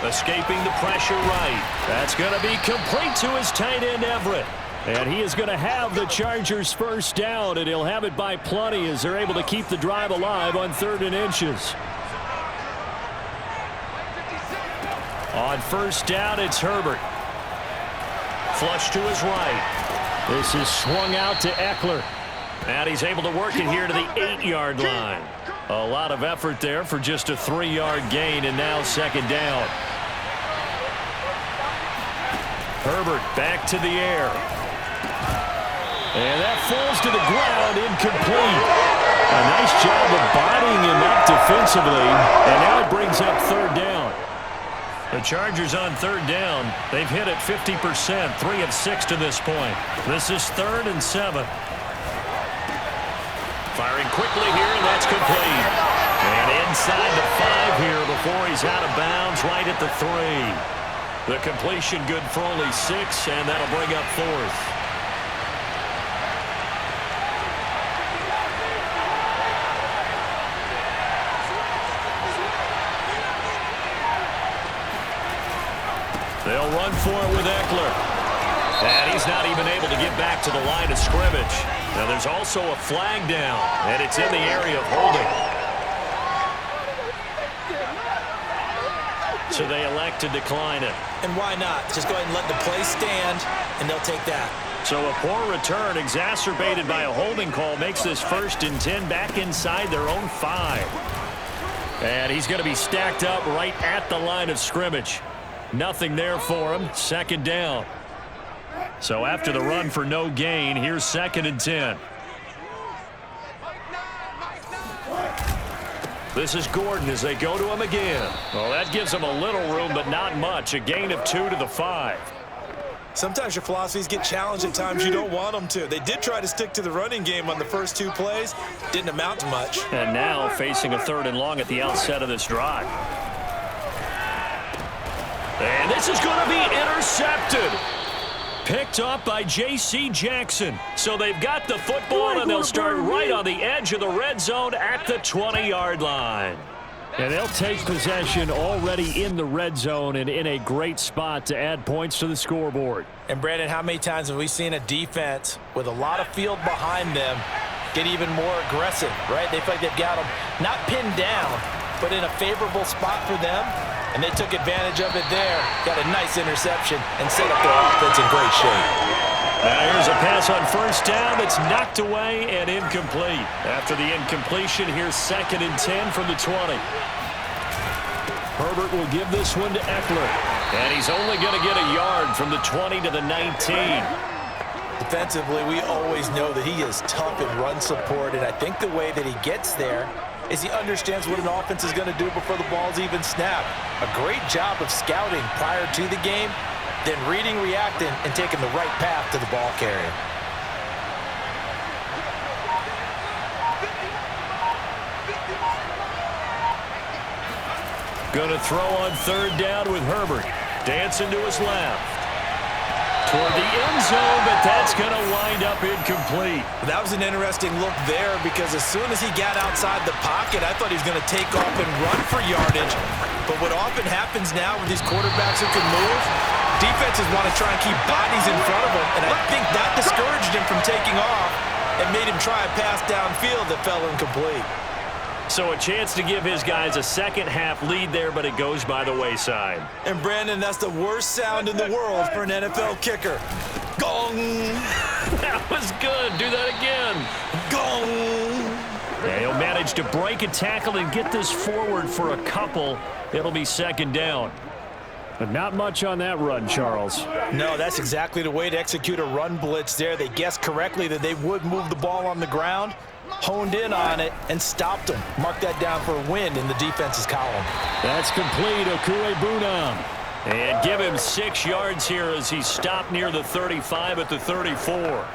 Escaping the pressure right. That's going to be complete to his tight end, Everett. And he is going to have the Chargers first down, and he'll have it by plenty as they're able to keep the drive alive on 3rd and inches. On first down, it's Herbert. Flush to his right. This is swung out to Eckler. And he's able to work it here to the 8-yard line. A lot of effort there for just a 3-yard gain, and now 2nd down. Herbert back to the air. And that falls to the ground, incomplete. A nice job of bodying him up defensively, and now it brings up 3rd down. The Chargers on 3rd down. They've hit it 50%, 3 of 6 to this point. This is 3rd and 7. Firing quickly here, and that's complete. And inside the 5 here before he's out of bounds, right at the 3. The completion good for only 6, and that'll bring up 4th. They'll run for it with Eckler. And he's not even able to get back to the line of scrimmage. Now there's also a flag down, and it's in the area of holding. So they elect to decline it. And why not? Just go ahead and let the play stand, and they'll take that. So a poor return exacerbated by a holding call makes this 1st and 10 back inside their own 5. And he's going to be stacked up right at the line of scrimmage. Nothing there for him. 2nd down. So after the run for no gain, here's 2nd and 10. This is Gordon as they go to him again. Well, that gives him a little room, but not much. A gain of 2 to the 5. Sometimes your philosophies get challenged at times you don't want them to. They did try to stick to the running game on the first 2 plays. Didn't amount to much. And now facing a 3rd and long at the outset of this drive. And this is going to be intercepted. Picked up by J.C. Jackson. So they've got the football, and they'll start right on the edge of the red zone at the 20-yard line. And they'll take possession already in the red zone and in a great spot to add points to the scoreboard. And, Brandon, how many times have we seen a defense with a lot of field behind them get even more aggressive, right? They feel like they've got them not pinned down, but in a favorable spot for them. And they took advantage of it there. Got a nice interception and set up their offense in great shape. Now here's a pass on first down that's knocked away and incomplete. After the incompletion, here's 2nd and 10 from the 20. Herbert will give this one to Eckler. And he's only going to get a yard from the 20 to the 19. Defensively, we always know that he is tough in run support, and I think the way that he gets there is he understands what an offense is going to do before the ball's even snapped. A great job of scouting prior to the game, then reading, reacting, and taking the right path to the ball carrier. Going to throw on 3rd down with Herbert. Dancing to his left. Toward the end zone, but that's going to wind up incomplete. That was an interesting look there because as soon as he got outside the pocket, I thought he was going to take off and run for yardage. But what often happens now with these quarterbacks who can move, defenses want to try and keep bodies in front of them, and I think that discouraged him from taking off and made him try a pass downfield that fell incomplete. So a chance to give his guys a second-half lead there, but it goes by the wayside. And, Brandon, that's the worst sound in the world for an NFL kicker. Gong! That was good. Do that again. Gong! Yeah, he'll manage to break a tackle and get this forward for a couple. It'll be 2nd down. But not much on that run, Charles. No, that's exactly the way to execute a run blitz there. They guessed correctly that they would move the ball on the ground, honed in on it, and stopped them. Mark that down for a win in the defense's column. That's complete. Okuebunam. And give him 6 yards here as he stopped near the 35 at the 34.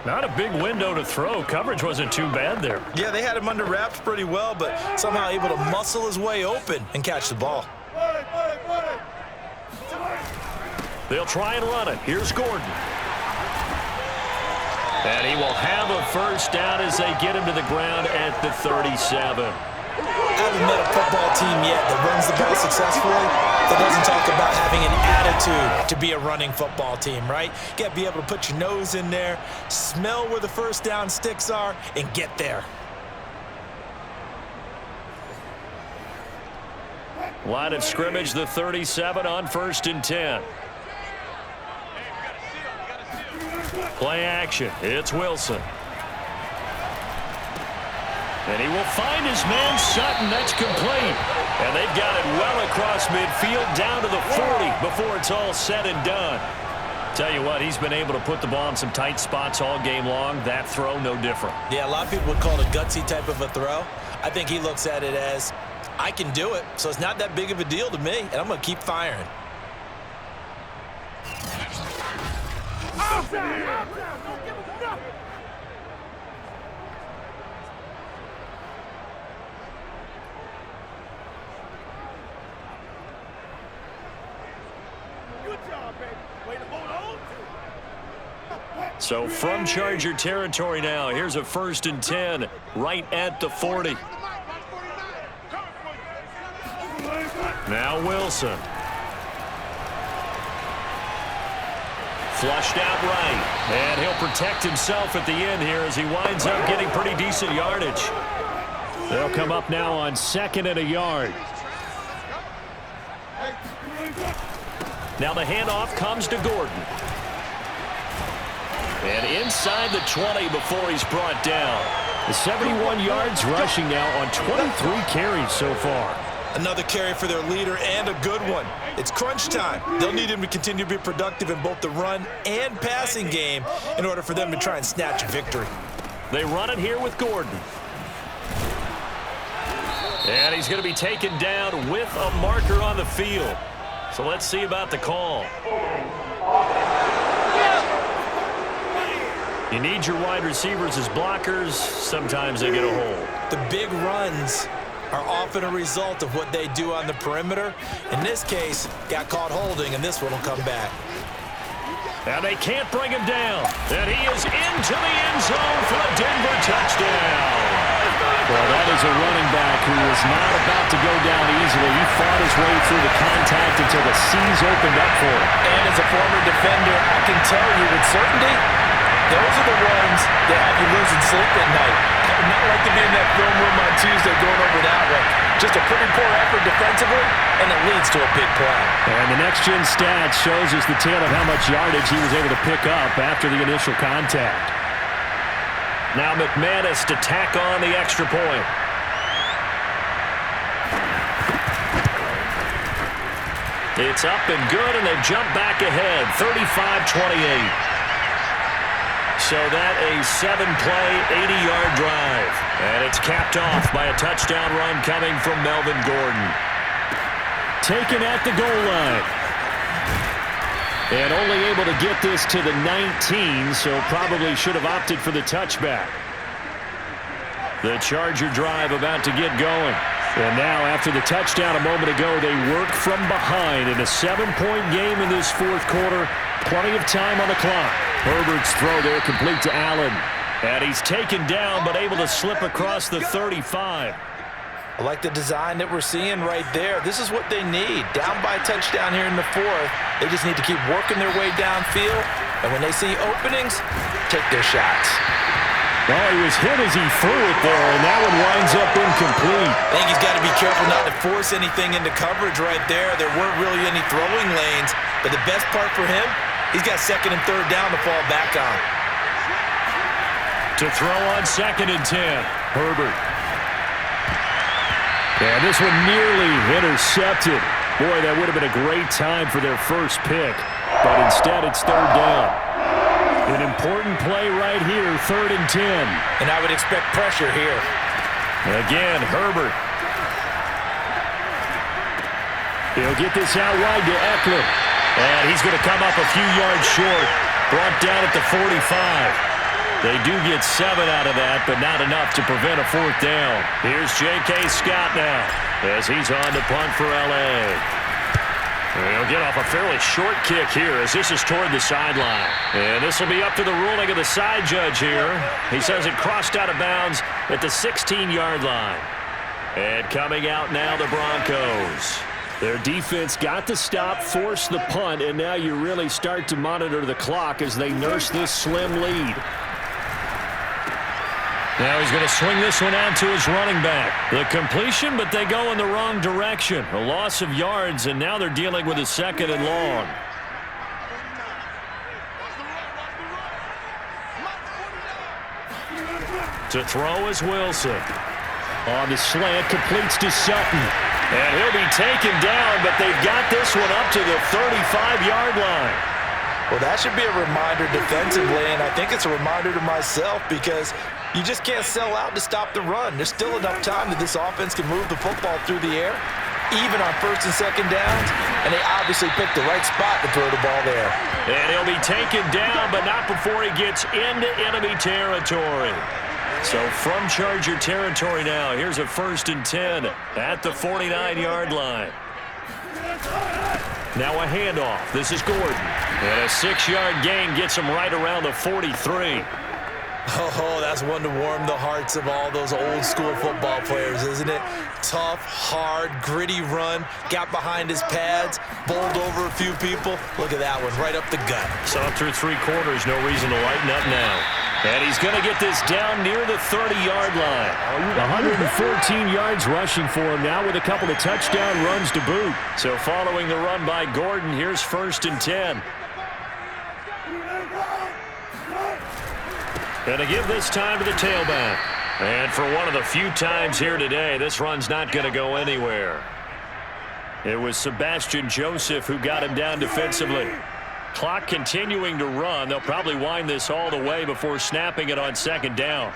Not a big window to throw. Coverage wasn't too bad there. Yeah, they had him under wraps pretty well, but somehow able to muscle his way open and catch the ball. They'll try and run it. Here's Gordon. And he will have a first down as they get him to the ground at the 37. I haven't met a football team yet that runs the ball successfully that doesn't talk about having an attitude to be a running football team, right? You got to be able to put your nose in there, smell where the first down sticks are, and get there. Line of scrimmage, the 37 on 1st and 10. Play action. It's Wilson. And he will find his man Sutton. That's complete. And they've got it well across midfield down to the 40 before it's all said and done. Tell you what, he's been able to put the ball in some tight spots all game long. That throw, no different. Yeah, a lot of people would call it a gutsy type of a throw. I think he looks at it as, I can do it, so it's not that big of a deal to me, and I'm going to keep firing. So from Charger territory now, here's a 1st and 10 right at the 40. Now Wilson. Flushed out right. And he'll protect himself at the end here as he winds up getting pretty decent yardage. They'll come up now on 2nd and a yard. Now the handoff comes to Gordon. And inside the 20 before he's brought down. The 71 yards rushing now on 23 carries so far. Another carry for their leader and a good one. It's crunch time. They'll need him to continue to be productive in both the run and passing game in order for them to try and snatch a victory. They run it here with Gordon. And he's going to be taken down with a marker on the field. So let's see about the call. You need your wide receivers as blockers. Sometimes they get a hold. The big runs are often a result of what they do on the perimeter. In this case, got caught holding, and this one will come back. And they can't bring him down. And he is into the end zone for a Denver touchdown. Well, that is a running back who is not about to go down easily. He fought his way through the contact until the C's opened up for him. And as a former defender, I can tell you with certainty, those are the ones that have you losing sleep at night. I would not like to be in that film room on Tuesday going over that one. Just a pretty poor effort defensively, and it leads to a big play. And the next-gen stat shows us the tale of how much yardage he was able to pick up after the initial contact. Now McManus to tack on the extra point. It's up and good, and they've jumped back ahead, 35-28. So that a 7-play, 80-yard drive. And it's capped off by a touchdown run coming from Melvin Gordon. Taken at the goal line. And only able to get this to the 19, so probably should have opted for the touchback. The Charger drive about to get going. And now, after the touchdown a moment ago, they work from behind in a 7-point game in this fourth quarter. Plenty of time on the clock. Herbert's throw there complete to Allen. And he's taken down, but able to slip across the 35. I like the design that we're seeing right there. This is what they need. Down by a touchdown here in the fourth. They just need to keep working their way downfield. And when they see openings, take their shots. Well, he was hit as he threw it there, and that one winds up incomplete. I think he's got to be careful not to force anything into coverage right there. There weren't really any throwing lanes. But the best part for him, he's got 2nd and 3rd down to fall back on. To throw on 2nd and 10, Herbert. And this one nearly intercepted. Boy, that would have been a great time for their first pick. But instead, it's 3rd down. An important play right here, 3rd and 10. And I would expect pressure here. Again, Herbert. He'll get this out wide to Eckler. And he's going to come up a few yards short. Brought down at the 45. They do get 7 out of that, but not enough to prevent a 4th down. Here's J.K. Scott now as he's on to punt for L.A. He'll get off a fairly short kick here as this is toward the sideline. And this will be up to the ruling of the side judge here. He says it crossed out of bounds at the 16-yard line. And coming out now, the Broncos. Their defense got the stop, forced the punt, and now you really start to monitor the clock as they nurse this slim lead. Now he's going to swing this one out to his running back. The completion, but they go in the wrong direction. A loss of yards, and now they're dealing with a 2nd and long. To throw is Wilson. On the slant, completes to Sutton. And he'll be taken down, but they've got this one up to the 35-yard line. Well, that should be a reminder defensively, and I think it's a reminder to myself because you just can't sell out to stop the run. There's still enough time that this offense can move the football through the air, even on 1st and 2nd downs, and they obviously picked the right spot to throw the ball there. And he'll be taken down, but not before he gets into enemy territory. So from Charger territory now, here's a 1st and 10 at the 49-yard line. Now a handoff. This is Gordon. And a 6-yard gain gets him right around the 43. Oh, that's one to warm the hearts of all those old-school football players, isn't it? Tough, hard, gritty run, got behind his pads, bowled over a few people. Look at that one, right up the gut. So through 3 quarters, no reason to lighten up now. And he's going to get this down near the 30-yard line. 114 yards rushing for him now with a couple of touchdown runs to boot. So following the run by Gordon, here's 1st and 10. Going to give this time to the tailback. And for one of the few times here today, this run's not going to go anywhere. It was Sebastian Joseph who got him down defensively. Clock continuing to run. They'll probably wind this all the way before snapping it on 2nd down.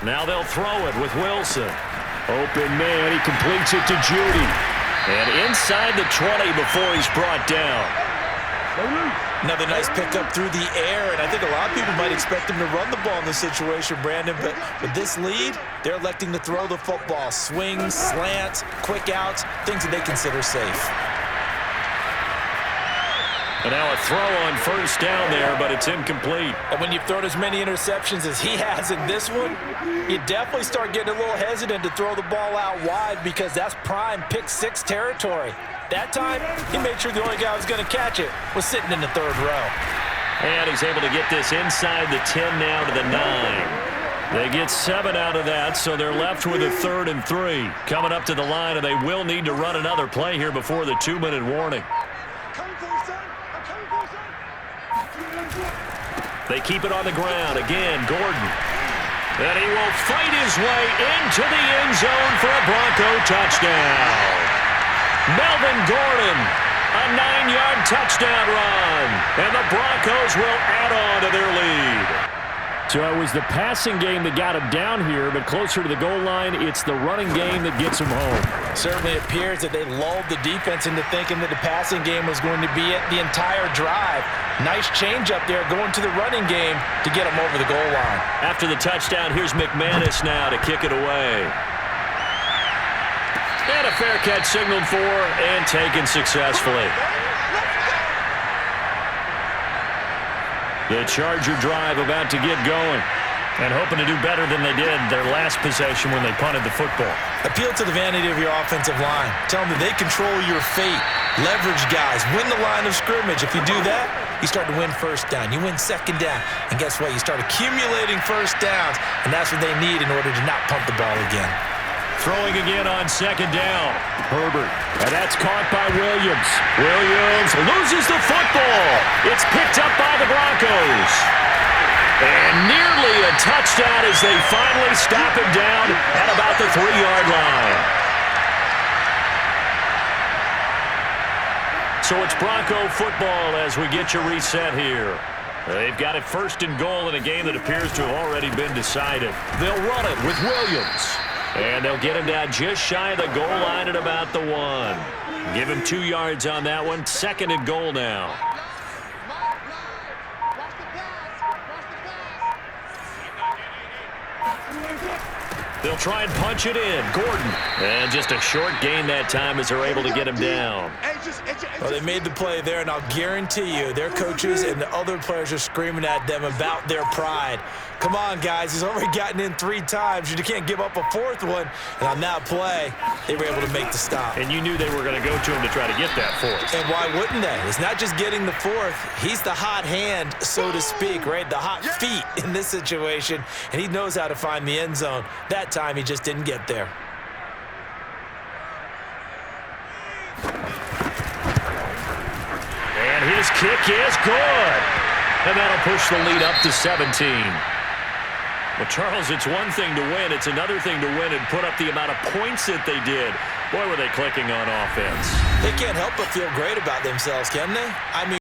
Now they'll throw it with Wilson. Open man, he completes it to Judy. And inside the 20 before he's brought down. Another nice pickup through the air, and I think a lot of people might expect him to run the ball in this situation, Brandon, but with this lead, they're electing to throw the football. Swings, slants, quick outs, things that they consider safe. And now a throw on 1st down there, but it's incomplete. And when you've thrown as many interceptions as he has in this one, you definitely start getting a little hesitant to throw the ball out wide because that's prime pick 6 territory. That time, he made sure the only guy who was going to catch it was sitting in the 3rd row. And he's able to get this inside the 10 now to the 9. They get 7 out of that, so they're left with a 3rd and 3. Coming up to the line, and they will need to run another play here before the 2-minute warning. They keep it on the ground. Again, Gordon. And he will fight his way into the end zone for a Bronco touchdown. Melvin Gordon, a 9-yard touchdown run. And the Broncos will add on to their lead. So it was the passing game that got him down here, but closer to the goal line, it's the running game that gets him home. Certainly appears that they lulled the defense into thinking that the passing game was going to be it the entire drive. Nice change up there going to the running game to get him over the goal line. After the touchdown, here's McManus now to kick it away. And a fair catch signaled for and taken successfully. The Charger drive about to get going and hoping to do better than they did their last possession when they punted the football. Appeal to the vanity of your offensive line. Tell them that they control your fate. Leverage guys. Win the line of scrimmage. If you do that, you start to win 1st down. You win 2nd down. And guess what? You start accumulating 1st downs, and that's what they need in order to not punt the ball again. Throwing again on 2nd down. Herbert. And that's caught by Williams. Williams loses the football. It's picked up by the Broncos. And nearly a touchdown as they finally stop him down at about the 3-yard line. So it's Bronco football as we get you reset here. They've got it 1st and goal in a game that appears to have already been decided. They'll run it with Williams. And they'll get him down just shy of the goal line at about the 1. Give him 2 yards on that one. 2nd and goal now. They'll try and punch it in. Gordon. And just a short gain that time as they're able to get him down. Well, they made the play there, and I'll guarantee you their coaches and the other players are screaming at them about their pride. Come on, guys. He's already gotten in 3 times. You can't give up a 4th one. And on that play, they were able to make the stop. And you knew they were going to go to him to try to get that 4th. And why wouldn't they? It's not just getting the 4th. He's the hot hand, so to speak, right? The hot feet in this situation. And he knows how to find the end zone. That time, he just didn't get there. And his kick is good. And that'll push the lead up to 17. Well, Charles, it's one thing to win. It's another thing to win and put up the amount of points that they did. Boy, were they clicking on offense. They can't help but feel great about themselves, can they? I mean,